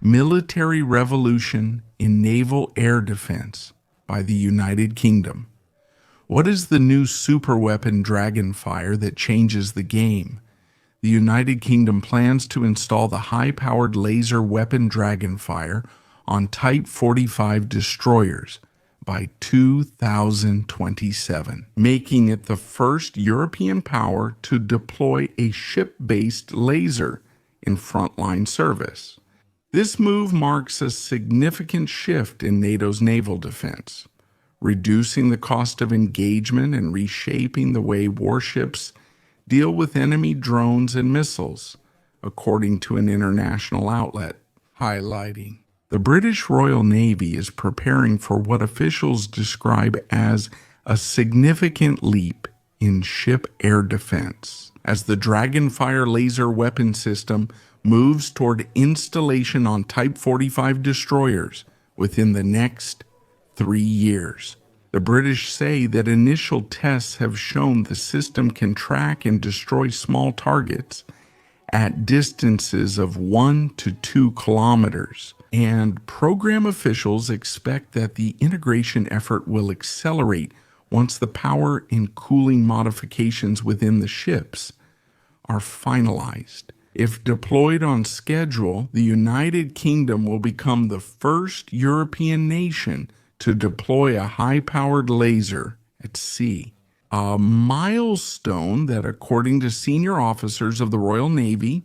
Military Revolution in Naval Air Defense by the United Kingdom. What is the new superweapon Dragonfire that changes the game? The United Kingdom plans to install the high-powered laser weapon Dragonfire on Type 45 destroyers by 2027, making it the first European power to deploy a ship-based laser in frontline service. This move marks a significant shift in NATO's naval defense, reducing the cost of engagement and reshaping the way warships deal with enemy drones and missiles, according to an international outlet, highlighting the British Royal Navy is preparing for what officials describe as a significant leap in ship air defense, as the Dragonfire laser weapon system moves toward installation on Type 45 destroyers within the next 3 years. The British say that initial tests have shown the system can track and destroy small targets at distances of 1 to 2 kilometers, and program officials expect that the integration effort will accelerate once the power and cooling modifications within the ships are finalized. If deployed on schedule, the United Kingdom will become the first European nation to deploy a high-powered laser at sea, a milestone that, according to senior officers of the Royal Navy,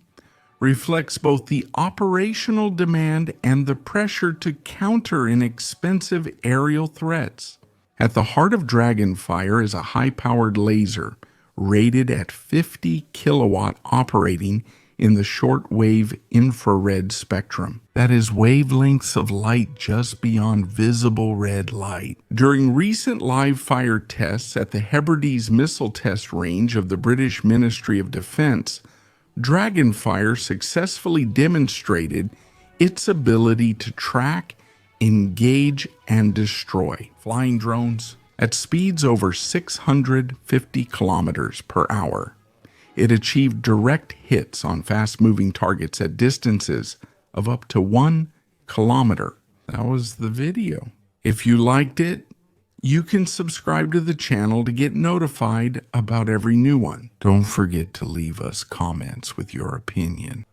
reflects both the operational demand and the pressure to counter inexpensive aerial threats. At the heart of Dragonfire is a high-powered laser rated at 50 kilowatt operating in the short-wave infrared spectrum. That is wavelengths of light just beyond visible red light. During recent live-fire tests at the Hebrides Missile Test Range of the British Ministry of Defense, Dragonfire successfully demonstrated its ability to track, engage, and destroy flying drones at speeds over 650 kilometers per hour. It achieved direct hits on fast-moving targets at distances of up to 1 kilometer. That was the video. If you liked it, you can subscribe to the channel to get notified about every new one. Don't forget to leave us comments with your opinion.